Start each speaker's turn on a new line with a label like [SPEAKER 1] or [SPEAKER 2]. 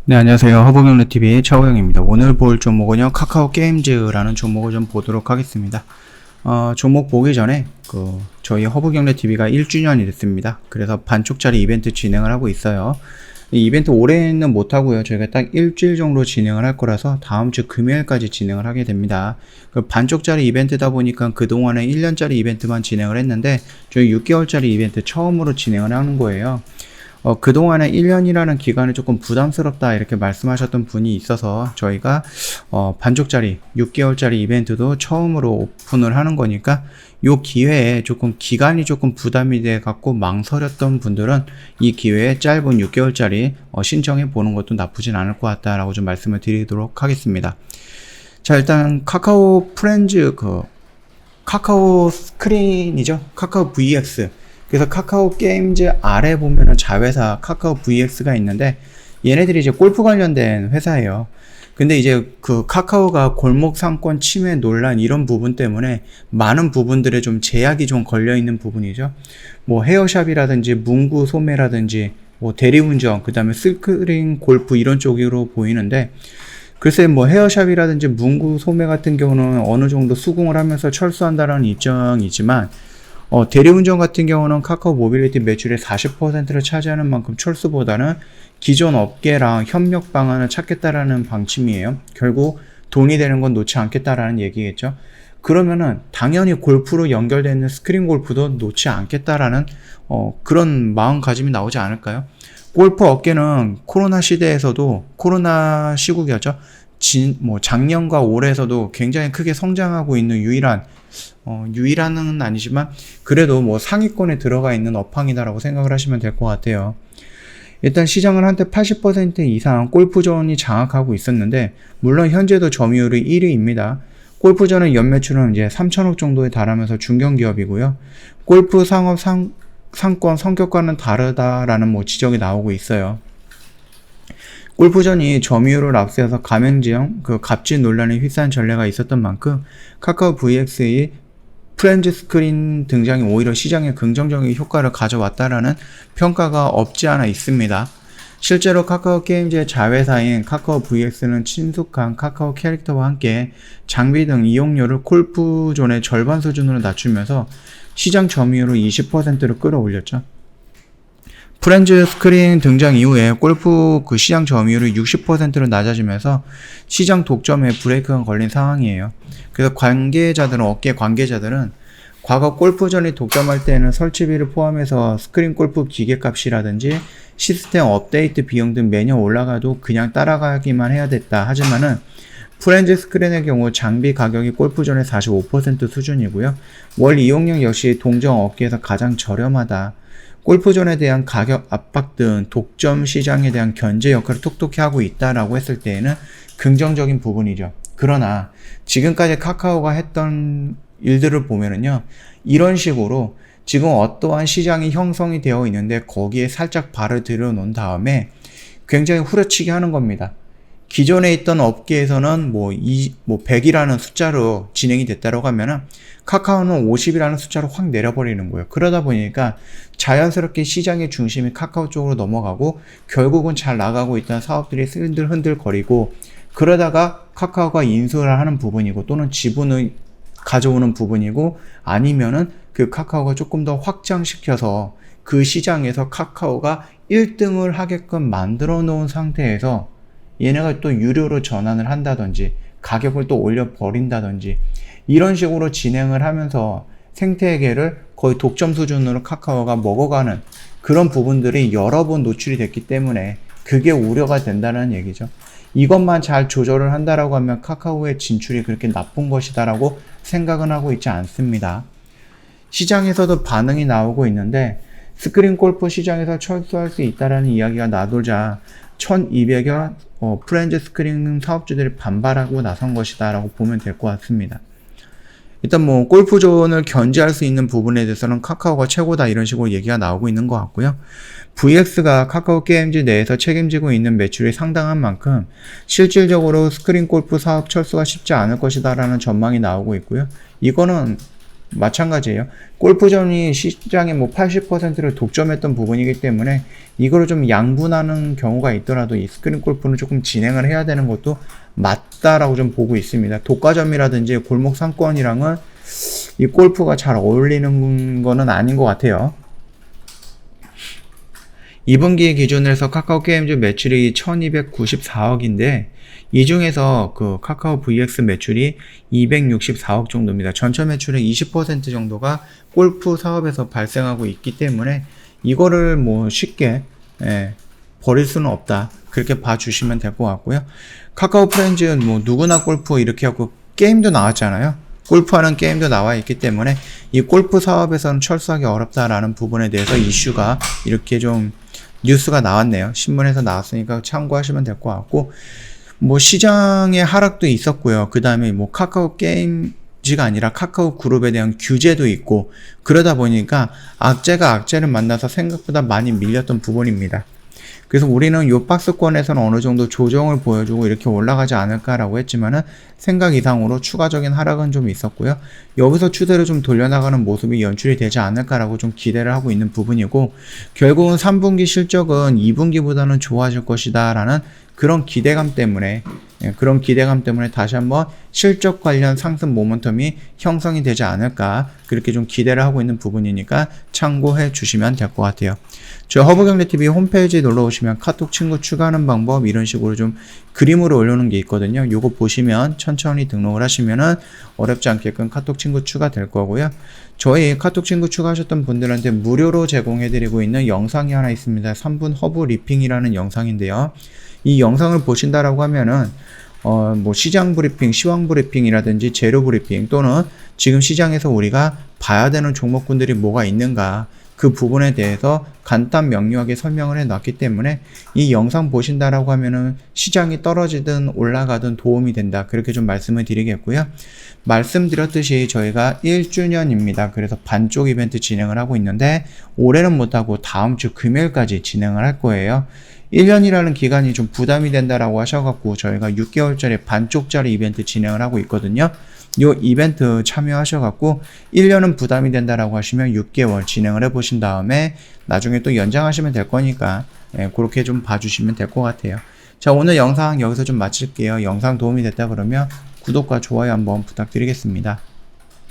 [SPEAKER 1] 네, 안녕하세요. 허브경제TV의 차호영입니다. 오늘 볼 종목은요, 카카오 게임즈라는 종목을 좀 보도록 하겠습니다. 종목 보기 전에, 저희 허브경제TV가 1주년이 됐습니다. 그래서 반쪽짜리 이벤트 진행을 하고 있어요. 이 이벤트 올해는 못하고요. 저희가 딱 일주일 정도 진행을 할 거라서 다음 주 금요일까지 진행을 하게 됩니다. 반쪽짜리 이벤트다 보니까 그동안에 1년짜리 이벤트만 진행을 했는데, 저희 6개월짜리 이벤트 처음으로 진행을 하는 거예요. 그동안에 1년이라는 기간이 조금 부담스럽다 이렇게 말씀하셨던 분이 있어서 저희가 반쪽짜리 6개월짜리 이벤트도 처음으로 오픈을 하는 거니까 요 기회에 조금 기간이 조금 부담이 돼 갖고 망설였던 분들은 이 기회에 짧은 6개월짜리 신청해 보는 것도 나쁘진 않을 것 같다라고 좀 말씀을 드리도록 하겠습니다. 자, 일단 카카오 프렌즈 카카오 스크린이죠. 카카오 VX. 그래서 카카오 게임즈 아래 보면은 자회사 카카오 VX가 있는데 얘네들이 이제 골프 관련된 회사예요. 근데 이제 카카오가 골목 상권 침해 논란 이런 부분 때문에 많은 부분들에 좀 제약이 좀 걸려 있는 부분이죠. 뭐 헤어샵이라든지 문구 소매라든지 뭐 대리운전, 그다음에 스크린 골프 이런 쪽으로 보이는데, 글쎄 뭐 헤어샵이라든지 문구 소매 같은 경우는 어느 정도 수긍을 하면서 철수한다라는 입장이지만, 대리운전 같은 경우는 카카오 모빌리티 매출의 40%를 차지하는 만큼 철수보다는 기존 업계랑 협력 방안을 찾겠다라는 방침이에요. 결국 돈이 되는 건 놓지 않겠다라는 얘기겠죠. 그러면은 당연히 골프로 연결되는 스크린 골프도 놓지 않겠다라는 그런 마음가짐이 나오지 않을까요? 골프 업계는 코로나 시대에서도, 코로나 시국이었죠. 작년과 올해에서도 굉장히 크게 성장하고 있는 유일한은 아니지만 그래도 뭐 상위권에 들어가 있는 업황이다라고 생각을 하시면 될 것 같아요. 일단 시장을 한때 80% 이상 골프존이 장악하고 있었는데, 물론 현재도 점유율이 1위입니다. 골프존의 연매출은 이제 3천억 정도에 달하면서 중견기업이고요. 골프 상업 상권 성격과는 다르다라는 뭐 지적이 나오고 있어요. 골프존이 점유율을 앞세워서 가맹지형 갑질 논란에 휩싸인 전례가 있었던 만큼 카카오 VX의 프렌즈 스크린 등장이 오히려 시장에 긍정적인 효과를 가져왔다라는 평가가 없지 않아 있습니다. 실제로 카카오 게임즈의 자회사인 카카오 VX는 친숙한 카카오 캐릭터와 함께 장비 등 이용료를 골프존의 절반 수준으로 낮추면서 시장 점유율을 20%로 끌어올렸죠. 프렌즈 스크린 등장 이후에 골프 시장 점유율이 60%로 낮아지면서 시장 독점에 브레이크가 걸린 상황이에요. 그래서 업계 관계자들은 과거 골프존이 독점할 때는 설치비를 포함해서 스크린 골프 기계값이라든지 시스템 업데이트 비용 등 매년 올라가도 그냥 따라가기만 해야 됐다. 하지만은 프렌즈 스크린의 경우 장비 가격이 골프존의 45% 수준이고요. 월 이용량 역시 동종 업계에서 가장 저렴하다. 골프존에 대한 가격 압박 등 독점 시장에 대한 견제 역할을 톡톡히 하고 있다라고 했을 때에는 긍정적인 부분이죠. 그러나 지금까지 카카오가 했던 일들을 보면은요, 이런 식으로 지금 어떠한 시장이 형성이 되어 있는데 거기에 살짝 발을 들여놓은 다음에 굉장히 후려치기 하는 겁니다. 기존에 있던 업계에서는 100이라는 숫자로 진행이 됐다고 하면은 카카오는 50이라는 숫자로 확 내려버리는 거예요. 그러다 보니까 자연스럽게 시장의 중심이 카카오 쪽으로 넘어가고 결국은 잘 나가고 있던 사업들이 흔들흔들거리고, 그러다가 카카오가 인수를 하는 부분이고 또는 지분을 가져오는 부분이고, 아니면은 카카오가 조금 더 확장시켜서 그 시장에서 카카오가 1등을 하게끔 만들어 놓은 상태에서 얘네가 또 유료로 전환을 한다든지 가격을 또 올려버린다든지 이런 식으로 진행을 하면서 생태계를 거의 독점 수준으로 카카오가 먹어가는 그런 부분들이 여러 번 노출이 됐기 때문에 그게 우려가 된다는 얘기죠. 이것만 잘 조절을 한다라고 하면 카카오의 진출이 그렇게 나쁜 것이다라고 생각은 하고 있지 않습니다. 시장에서도 반응이 나오고 있는데, 스크린 골프 시장에서 철수할 수 있다라는 이야기가 나돌자 1200여 프렌즈 스크린 사업주들이 반발하고 나선 것이다 라고 보면 될 것 같습니다. 일단 골프존을 견제할 수 있는 부분에 대해서는 카카오가 최고다 이런 식으로 얘기가 나오고 있는 것 같고요. VX가 카카오 게임즈 내에서 책임지고 있는 매출이 상당한 만큼 실질적으로 스크린 골프 사업 철수가 쉽지 않을 것이다 라는 전망이 나오고 있고요. 이거는 마찬가지예요. 골프전이 시장의 뭐 80%를 독점했던 부분이기 때문에 이거를 좀 양분하는 경우가 있더라도 이 스크린 골프는 조금 진행을 해야 되는 것도 맞다라고 좀 보고 있습니다. 독과점이라든지 골목 상권이랑은 이 골프가 잘 어울리는 거는 아닌 것 같아요. 2분기 기준으로 해서 카카오 게임즈 매출이 1294억인데 이 중에서 그 카카오 VX 매출이 264억 정도입니다. 전체 매출의 20% 정도가 골프 사업에서 발생하고 있기 때문에 이거를 뭐 쉽게 버릴 수는 없다. 그렇게 봐주시면 될 것 같고요. 카카오 프렌즈 뭐 누구나 골프 이렇게 하고 게임도 나왔잖아요. 골프하는 게임도 나와 있기 때문에 이 골프 사업에서는 철수하기 어렵다라는 부분에 대해서 이슈가 이렇게 좀 뉴스가 나왔네요. 신문에서 나왔으니까 참고하시면 될 것 같고, 뭐 시장의 하락도 있었고요. 그 다음에 뭐 카카오 게임즈가 아니라 카카오 그룹에 대한 규제도 있고, 그러다 보니까 악재가 악재를 만나서 생각보다 많이 밀렸던 부분입니다. 그래서 우리는 요 박스권에서는 어느 정도 조정을 보여주고 이렇게 올라가지 않을까라고 했지만은 생각 이상으로 추가적인 하락은 좀 있었고요. 여기서 추세를 좀 돌려나가는 모습이 연출이 되지 않을까라고 좀 기대를 하고 있는 부분이고, 결국은 3분기 실적은 2분기보다는 좋아질 것이다 라는 그런 기대감 때문에 다시 한번 실적 관련 상승 모멘텀이 형성이 되지 않을까, 그렇게 좀 기대를 하고 있는 부분이니까 참고해 주시면 될 것 같아요. 저 허브경제TV 홈페이지 놀러 오시면 카톡 친구 추가하는 방법 이런 식으로 좀 그림으로 올려놓은 게 있거든요. 요거 보시면 천천히 등록을 하시면은 어렵지 않게끔 카톡 친구 추가될 거고요. 저희 카톡 친구 추가하셨던 분들한테 무료로 제공해드리고 있는 영상이 하나 있습니다. 3분 허브 리핑이라는 영상인데요. 이 영상을 보신다라고 하면은 뭐 시장 브리핑, 시황 브리핑이라든지 재료 브리핑 또는 지금 시장에서 우리가 봐야 되는 종목군들이 뭐가 있는가, 그 부분에 대해서 간단 명료하게 설명을 해 놨기 때문에 이 영상 보신다라고 하면은 시장이 떨어지든 올라가든 도움이 된다, 그렇게 좀 말씀을 드리겠고요. 말씀드렸듯이 저희가 1주년입니다. 그래서 반쪽 이벤트 진행을 하고 있는데 올해는 못하고 다음 주 금요일까지 진행을 할 거예요. 1년이라는 기간이 좀 부담이 된다라고 하셔갖고 저희가 6개월짜리 반쪽짜리 이벤트 진행을 하고 있거든요. 요 이벤트 참여하셔갖고 1년은 부담이 된다라고 하시면 6개월 진행을 해보신 다음에 나중에 또 연장하시면 될 거니까 그렇게 좀 봐주시면 될 것 같아요. 자, 오늘 영상 여기서 좀 마칠게요. 영상 도움이 됐다 그러면 구독과 좋아요 한번 부탁드리겠습니다.